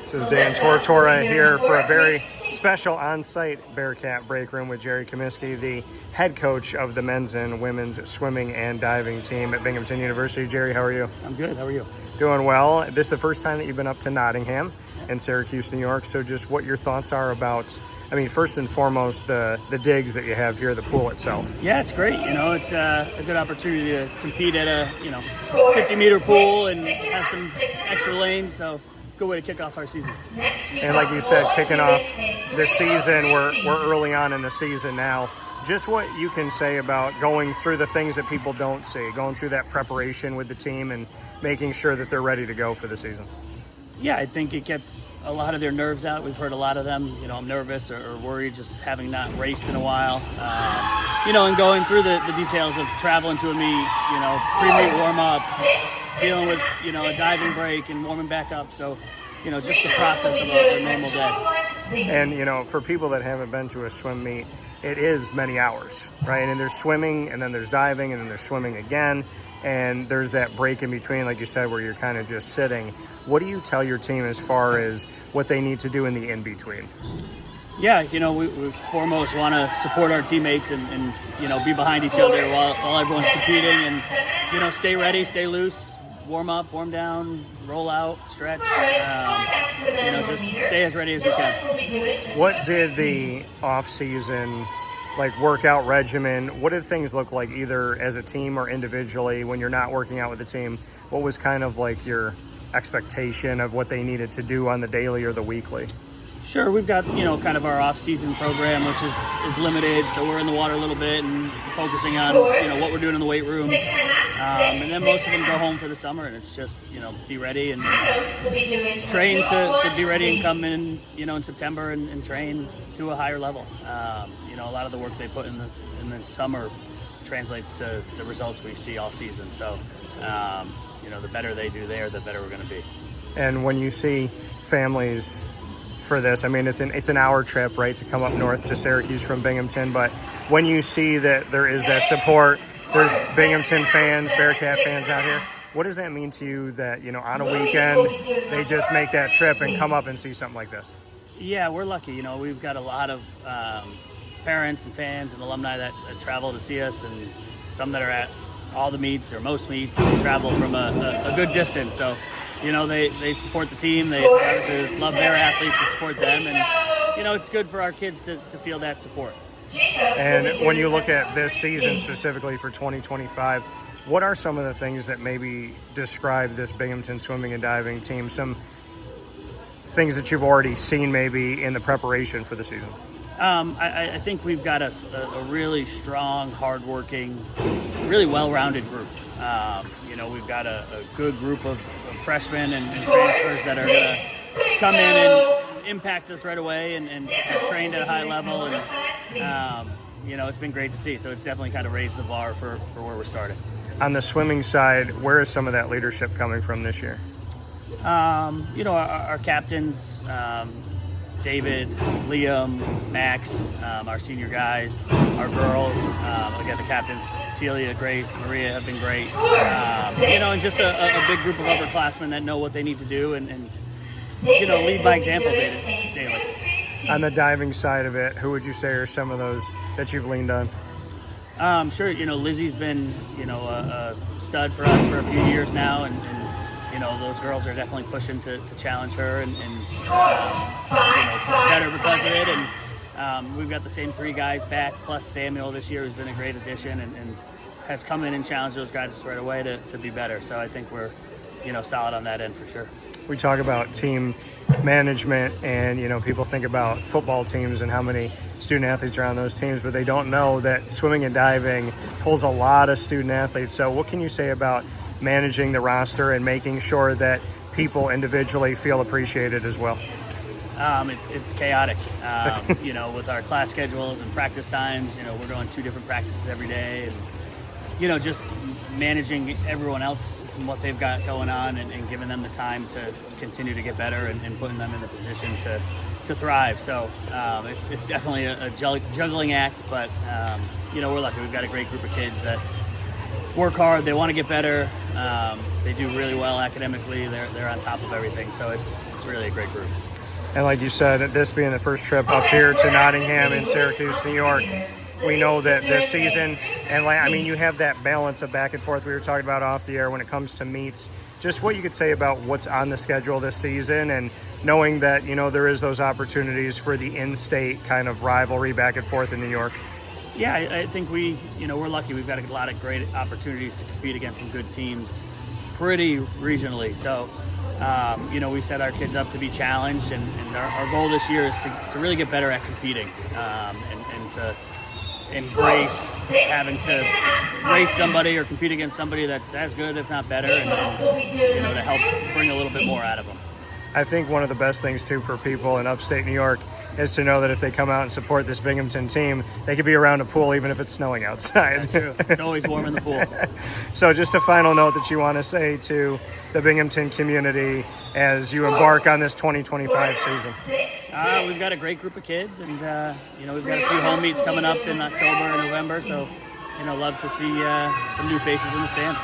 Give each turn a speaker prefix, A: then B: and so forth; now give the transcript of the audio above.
A: This is Dan Tortora here for a very special on-site Bearcat Breakroom with Jerry Cummiskey, the head coach of the men's and women's swimming and diving team at Binghamton University. Jerry, how are you?
B: I'm good. How are you?
A: Doing well. This is the first time that you've been up to Nottingham and Syracuse, New York. So just what your thoughts are about, I mean, first and foremost, the digs that you have here, the pool itself.
B: Yeah, it's great. It's a good opportunity to compete at a 50-meter pool and have some extra lanes. So good way to kick off our season.
A: And like you said, kicking off this season, we're early on in the season now. Just what you can say about going through the things that people don't see, going through that preparation with the team and making sure that they're ready to go for the season.
B: Yeah, I think it gets a lot of their nerves out. We've heard a lot of them, I'm nervous or worried just having not raced in a while. And going through the details of traveling to a meet, pre-meet warm-up, dealing with, a diving break and warming back up. So, just the process of a normal day.
A: And, for people that haven't been to a swim meet, it is many hours, right? And there's swimming, and then there's diving, and then there's swimming again. And there's that break in between, like you said, where you're kind of just sitting. What do you tell your team as far as what they need to do in the in-between?
B: Yeah, we foremost want to support our teammates and be behind each other while everyone's competing and, stay ready, stay loose, warm up, warm down, roll out, stretch, just stay as ready as you can.
A: What did the off-season workout regimen, what did things look like either as a team or individually when you're not working out with the team? What was kind of your expectation of what they needed to do on the daily or the weekly?
B: Sure, we've got, kind of our off-season program, which is limited, so we're in the water a little bit and focusing on, what we're doing in the weight room. And then most of them go home for the summer, and it's just, be ready and train to be ready and come in, in September and train to a higher level. A lot of the work they put in the summer translates to the results we see all season. So, the better they do there, the better we're going to be.
A: And when you see families for this, I mean, it's an hour trip, right, to come up north to Syracuse from Binghamton. But when you see that there is that support, there's Binghamton fans, Bearcat fans out here, what does that mean to you that, on a weekend, they just make that trip and come up and see something like this?
B: Yeah, we're lucky. We've got a lot of parents and fans and alumni that travel to see us, and some that are at all the meets or most meets and travel from a good distance. So, they support the team. They obviously love their athletes and support them. And, it's good for our kids to feel that support.
A: And when you look at this season specifically for 2025, what are some of the things that maybe describe this Binghamton swimming and diving team? Some things that you've already seen maybe in the preparation for the season?
B: I think we've got a really strong, hardworking, really well-rounded group. We've got a good group of freshmen and transfers that are going to come in and impact us right away and have trained at a high level. And, it's been great to see. So it's definitely kind of raised the bar for where we're starting.
A: On the swimming side, where is some of that leadership coming from this year?
B: Our captains, David, Liam, Max, our senior guys, our girls, again, the captains, Celia, Grace, Maria have been great. And just a big group of upperclassmen that know what they need to do and lead by example daily.
A: On the diving side of it, who would you say are some of those that you've leaned on?
B: Sure, Lizzie's been, a stud for us for a few years now, and those girls are definitely pushing to challenge her and better because of it. And we've got the same three guys back, plus Samuel this year, who's been a great addition and has come in and challenged those guys right away to be better. So I think we're, solid on that end for sure.
A: We talk about team management and, people think about football teams and how many student athletes are on those teams, but they don't know that swimming and diving pulls a lot of student athletes. So what can you say about managing the roster and making sure that people individually feel appreciated as well?
B: It's chaotic, with our class schedules and practice times. We're doing 2 different practices every day, and just managing everyone else and what they've got going on and giving them the time to continue to get better and putting them in the position to thrive. So it's definitely a juggling act, but we're lucky. We've got a great group of kids that work hard. They want to get better. They do really well academically. They're on top of everything. So it's really a great group.
A: And like you said, this being the first trip up here to Nottingham and Syracuse, New York, we know that this season, and I mean, you have that balance of back and forth we were talking about off the air when it comes to meets. Just what you could say about what's on the schedule this season, and knowing that, you know, there is those opportunities for the in-state kind of rivalry back and forth in New York.
B: Yeah, I think we're lucky. We've got a lot of great opportunities to compete against some good teams pretty regionally. So, we set our kids up to be challenged, and our goal this year is to really get better at competing and to embrace having to race somebody or compete against somebody that's as good, if not better, and to help bring a little bit more out of them.
A: I think one of the best things, too, for people in upstate New York is to know that if they come out and support this Binghamton team, they could be around a pool even if it's snowing outside.
B: That's true. It's always warm in the pool.
A: So just a final note that you want to say to the Binghamton community as you embark on this 2025 season.
B: We've got a great group of kids, and we've got a few home meets coming up in October and November, so love to see some new faces in the stands.